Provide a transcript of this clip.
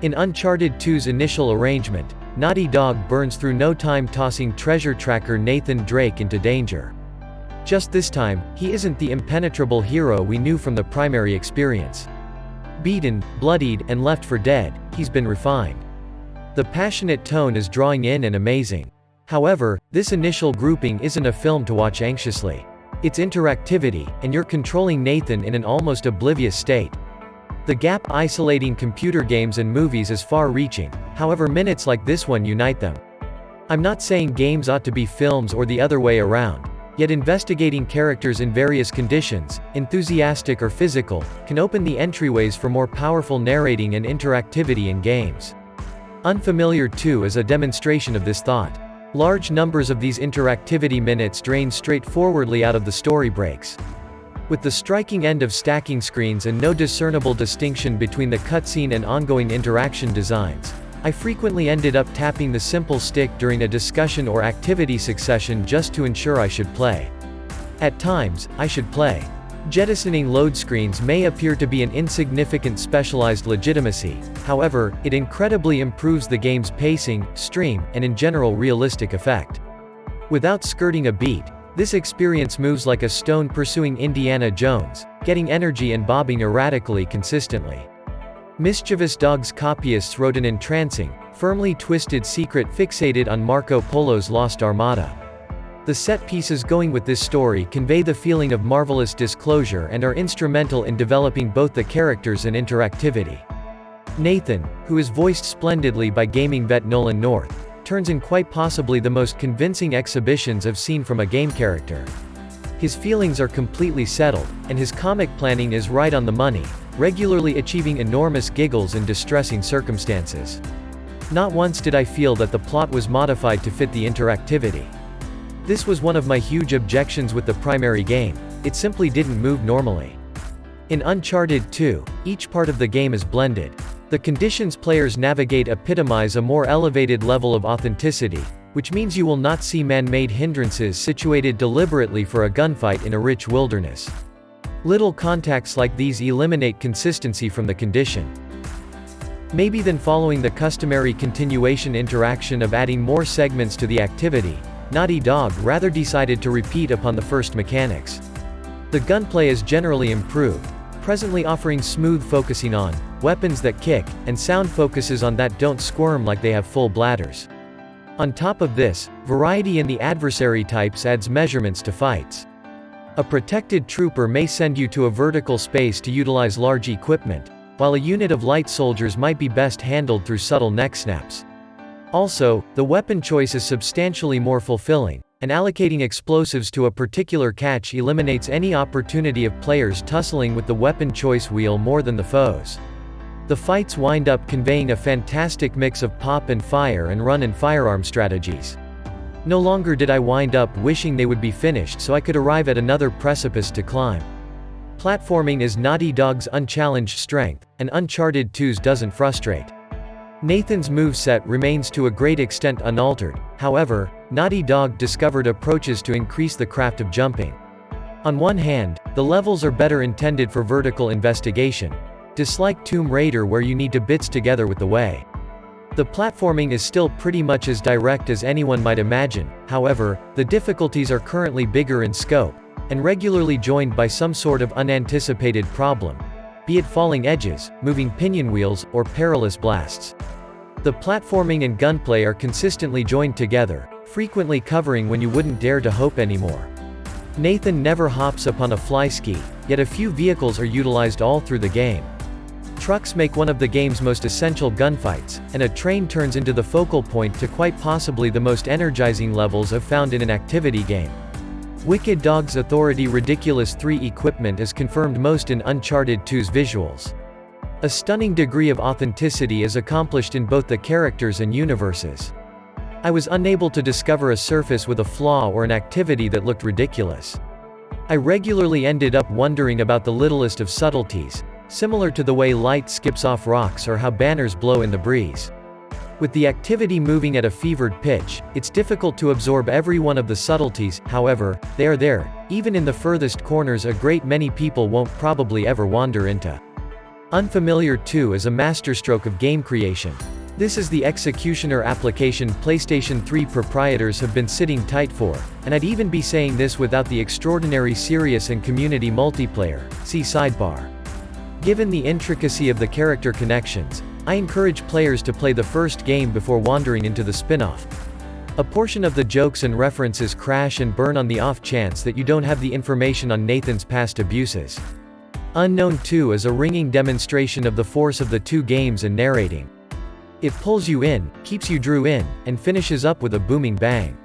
In Uncharted 2's initial arrangement, Naughty Dog burns through no time, tossing treasure tracker Nathan Drake into danger. Just this time, he isn't the impenetrable hero we knew from the primary experience. Beaten, bloodied, and left for dead, he's been refined. The passionate tone is drawing in and amazing. However, this initial grouping isn't a film to watch anxiously. It's interactivity, and you're controlling Nathan in an almost oblivious state. The gap isolating computer games and movies is far-reaching, however minutes like this one unite them. I'm not saying games ought to be films or the other way around, yet investigating characters in various conditions, enthusiastic or physical, can open the entryways for more powerful narrating and interactivity in games. Unfamiliar 2 is a demonstration of this thought. Large numbers of these interactivity minutes drain straightforwardly out of the story breaks. With the striking end of stacking screens and no discernible distinction between the cutscene and ongoing interaction designs, I frequently ended up tapping the simple stick during a discussion or activity succession just to ensure I should play. At times, I should play. Jettisoning load screens may appear to be an insignificant specialized legitimacy, however, it incredibly improves the game's pacing, stream, and in general realistic effect. Without skirting a beat, this experience moves like a stone pursuing Indiana Jones, getting energy and bobbing erratically consistently. Mischievous Dog's copyists wrote an entrancing, firmly twisted secret fixated on Marco Polo's Lost Armada. The set pieces going with this story convey the feeling of marvelous disclosure and are instrumental in developing both the characters and interactivity. Nathan, who is voiced splendidly by gaming vet Nolan North, turns in quite possibly the most convincing exhibitions I've seen from a game character. His feelings are completely settled, and his comic planning is right on the money, regularly achieving enormous giggles in distressing circumstances. Not once did I feel that the plot was modified to fit the interactivity. This was one of my huge objections with the primary game, it simply didn't move normally. In Uncharted 2, each part of the game is blended. The conditions players navigate epitomize a more elevated level of authenticity, which means you will not see man-made hindrances situated deliberately for a gunfight in a rich wilderness. Little contacts like these eliminate consistency from the condition. Maybe then following the customary continuation interaction of adding more segments to the activity, Naughty Dog rather decided to repeat upon the first mechanics. The gunplay is generally improved, presently offering smooth focusing on weapons that kick, and sound focuses on that don't squirm like they have full bladders. On top of this, variety in the adversary types adds measurements to fights. A protected trooper may send you to a vertical space to utilize large equipment, while a unit of light soldiers might be best handled through subtle neck snaps. Also, the weapon choice is substantially more fulfilling, and allocating explosives to a particular catch eliminates any opportunity of players tussling with the weapon choice wheel more than the foes. The fights wind up conveying a fantastic mix of pop and fire and run and firearm strategies. No longer did I wind up wishing they would be finished so I could arrive at another precipice to climb. Platforming is Naughty Dog's unchallenged strength, and Uncharted 2's doesn't frustrate. Nathan's moveset remains to a great extent unaltered, however, Naughty Dog discovered approaches to increase the craft of jumping. On one hand, the levels are better intended for vertical investigation, dislike Tomb Raider where you need to bits together with the way. The platforming is still pretty much as direct as anyone might imagine, however, the difficulties are currently bigger in scope, and regularly joined by some sort of unanticipated problem, be it falling edges, moving pinion wheels, or perilous blasts. The platforming and gunplay are consistently joined together, frequently covering when you wouldn't dare to hope anymore. Nathan never hops upon a flyski, yet a few vehicles are utilized all through the game. Trucks make one of the game's most essential gunfights, and a train turns into the focal point to quite possibly the most energizing levels I've found in an activity game. Wicked Dog's Authority Ridiculous 3 equipment is confirmed most in Uncharted 2's visuals. A stunning degree of authenticity is accomplished in both the characters and universes. I was unable to discover a surface with a flaw or an activity that looked ridiculous. I regularly ended up wondering about the littlest of subtleties, similar to the way light skips off rocks or how banners blow in the breeze. With the activity moving at a fevered pitch, it's difficult to absorb every one of the subtleties, however, they are there, even in the furthest corners a great many people won't probably ever wander into. Unfamiliar 2 is a masterstroke of game creation. This is the executioner application PlayStation 3 proprietors have been sitting tight for, and I'd even be saying this without the extraordinary serious and community multiplayer, see sidebar. Given the intricacy of the character connections, I encourage players to play the first game before wandering into the spin-off. A portion of the jokes and references crash and burn on the off chance that you don't have the information on Nathan's past abuses. Unknown 2 is a ringing demonstration of the force of the two games and narrating. It pulls you in, keeps you drew in, and finishes up with a booming bang.